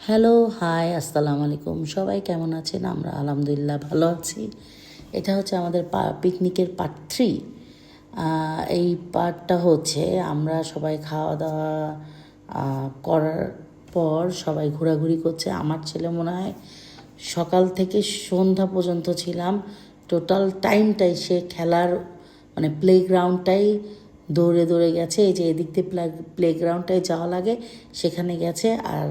Hello, high, আসসালামু আলাইকুম। সবাই কেমন আছেন? আমরা আলহামদুলিল্লাহ ভালো আছি। এটা হচ্ছে আমাদের পিকনিকের পার্ট 3। এই পার্টটা হচ্ছে আমরা সবাই খাওয়া দাওয়া করার পর সবাই ঘোরাঘুরি করছে। আমার ছেলে মনে হয় সকাল থেকে সন্ধ্যা পর্যন্ত ছিলাম। টোটাল টাইমটাই সে খেলার মানে প্লেগ্রাউন্ডটাই দৌড়ে দৌড়ে গেছে। এই যে এদিক দিয়ে প্লেগ্রাউন্ডটায় যাওয়া লাগে সেখানে গেছে। আর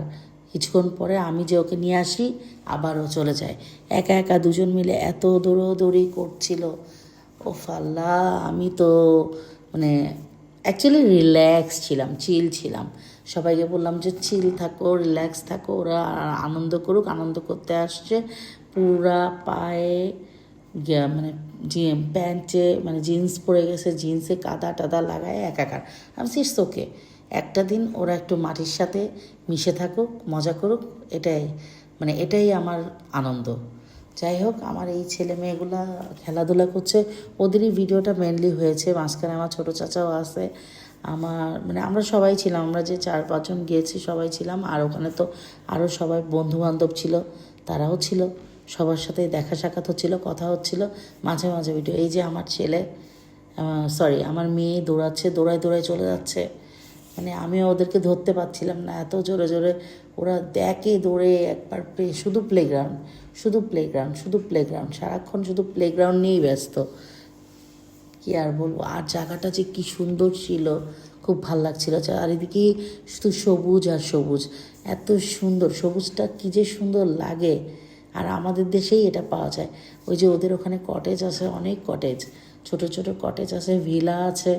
কিছুক্ষণ পরে আমি যে ওকে নিয়ে আসি আবারও চলে যায়। একা একা দুজন মিলে এত দৌড়োদৌড়ি করছিল। ও ফাল্লা, আমি তো মানে অ্যাকচুয়ালি রিল্যাক্স ছিলাম, চিল ছিলাম। সবাইকে বললাম যে চিল থাকো, রিল্যাক্স থাকো, ওরা আনন্দ করুক, আনন্দ করতে আসছে। পুরা পায়ে মানে প্যান্টে মানে জিন্স পরে গেছে, জিন্সে কাদা টাদা লাগায় একাকার। আমি সিটস ওকে, একটা দিন ওরা একটু মাটির সাথে মিশে থাকুক, মজা করুক, এটাই আমার আনন্দ। যাই হোক, আমার এই ছেলে মেয়েগুলা খেলাধুলা করছে, ওদেরই ভিডিওটা মেনলি হয়েছে। মাঝখানে আমার ছোটো চাচাও আছে, আমরা সবাই ছিলাম। আমরা যে 4-5 জন গিয়েছি সবাই ছিলাম। আর ওখানে তো আরও সবাই বন্ধুবান্ধব ছিল, তারাও ছিল। সবার সাথে দেখা সাক্ষাৎ হচ্ছিল, কথা হচ্ছিল, মাঝে মাঝে ভিডিও। এই যে আমার ছেলে, আমার মেয়ে দৌড়াচ্ছে, দৌড়ায় চলে যাচ্ছে। আমিও ওদেরকে ধরতে পারছিলাম না, এত জোরে জোরে ওরা দেখে দৌড়ে একবার শুধু প্লেগ্রাউন্ড, শুধু প্লেগ্রাউন্ড, শুধু প্লেগ্রাউন্ড, সারাক্ষণ শুধু প্লেগ্রাউন্ড নিয়েই ব্যস্ত। কি আর বলবো। আর জায়গাটা যে কি সুন্দর ছিল, খুব ভাল লাগছিল। চারিদিকে শুধু সবুজ আর সবুজ, এত সুন্দর সবুজটা কি যে সুন্দর লাগে। আর আমাদের দেশেই এটা পাওয়া যায়। ওই যে ওদের ওখানে কটেজ আছে, অনেক কটেজ, ছোট ছোট কটেজ আছে, ভিলা আছে,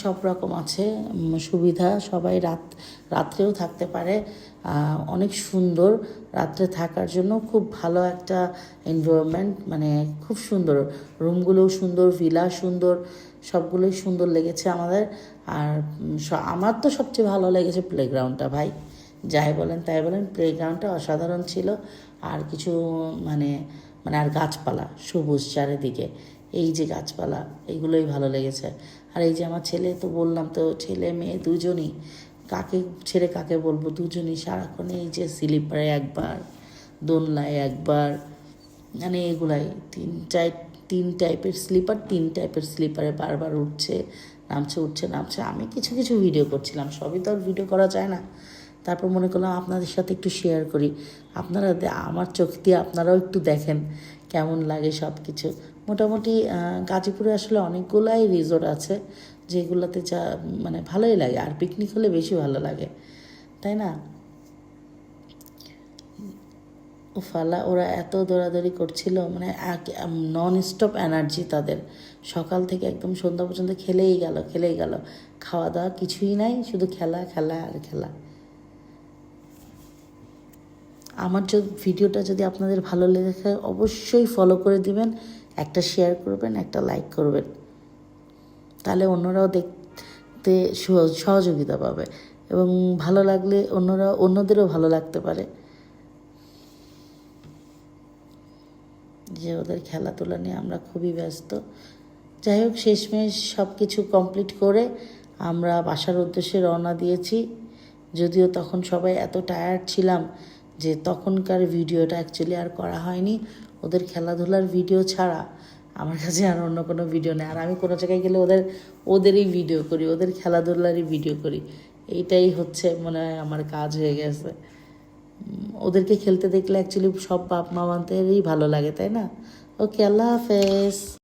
সব রকম আছে সুবিধা। সবাই রাত্রেও থাকতে পারে। অনেক সুন্দর রাত্রে থাকার জন্য, খুব ভালো একটা এনভায়রনমেন্ট, খুব সুন্দর। রুমগুলোও সুন্দর, ভিলা সুন্দর, সবগুলোই সুন্দর লেগেছে আমাদের। আর আমার তো সবচেয়ে ভালো লেগেছে প্লেগ্রাউন্ডটা ভাই। যাই বলেন তাই বলেন, প্লেগ্রাউন্ডটা অসাধারণ ছিল। আর কিছু মানে আর গাছপালা সবুজ চারিদিকে, এই যে গাছপালা, এইগুলোই ভালো লেগেছে। আর এই যে আমার ছেলে, তো বললাম তো, ছেলে মেয়ে দুজনই, কাকে ছেড়ে কাকে বলবো, দুজনই সারাক্ষণ এই যে স্লিপারে একবার, দোলনায় একবার, এগুলাই তিন টাইপের স্লিপার, 3 টাইপের স্লিপারে বারবার উঠছে নামছে। আমি কিছু কিছু ভিডিও করছিলাম, সবই তো আর ভিডিও করা যায় না। তারপর মনে করলাম আপনাদের সাথে একটু শেয়ার করি। আপনারা আমার চোখ দিয়ে আপনারাও একটু দেখেন কেমন লাগে সব কিছু। মোটামুটি গাজীপুরে আসলে অনেকগুলাই রিসোর্ট আছে, যেগুলোতে ভালোই লাগে। আর পিকনিক হলে বেশি ভালো লাগে, তাই না? ফালা, ওরা এত দৌড়াদৌড়ি করছিল, নন স্টপ এনার্জি তাদের। সকাল থেকে একদম সন্ধ্যা পর্যন্ত খেলেই গেল। খাওয়া দাওয়া কিছুই নাই, শুধু খেলা খেলা আর খেলা। আমার ভিডিওটা যদি আপনাদের ভালো লেগে থাকে অবশ্যই ফলো করে দিবেন, একটা শেয়ার করবেন, একটা লাইক করবেন, তাহলে অন্যরাও দেখতে সহযোগিতা পাবে। এবং ভালো লাগলে অন্যদেরও ভালো লাগতে পারে। যে ওদের খেলাধুলা নিয়ে আমরা খুবই ব্যস্ত। যাই হোক, শেষমেশ সব কিছু কমপ্লিট করে আমরা বাসার উদ্দেশ্যে রওনা দিয়েছি। যদিও তখন সবাই এত টায়ার্ড ছিলাম যে তখনকার ভিডিওটা অ্যাকচুয়ালি আর করা হয়নি। ওদের খেলাধুলার ভিডিও ছাড়া আমার কাছে আর অন্য কোনো ভিডিও নেই। আর আমি কোনো জায়গায় গেলে ওদেরই ভিডিও করি, ওদের খেলাধুলারই ভিডিও করি। এইটাই হচ্ছে মনে হয় আমার কাজ হয়ে গেছে। ওদেরকে খেলতে দেখলে অ্যাকচুয়ালি সব বাপ মাদেরই ভালো লাগে, তাই না? ওকে, আল্লাহ হাফেজ।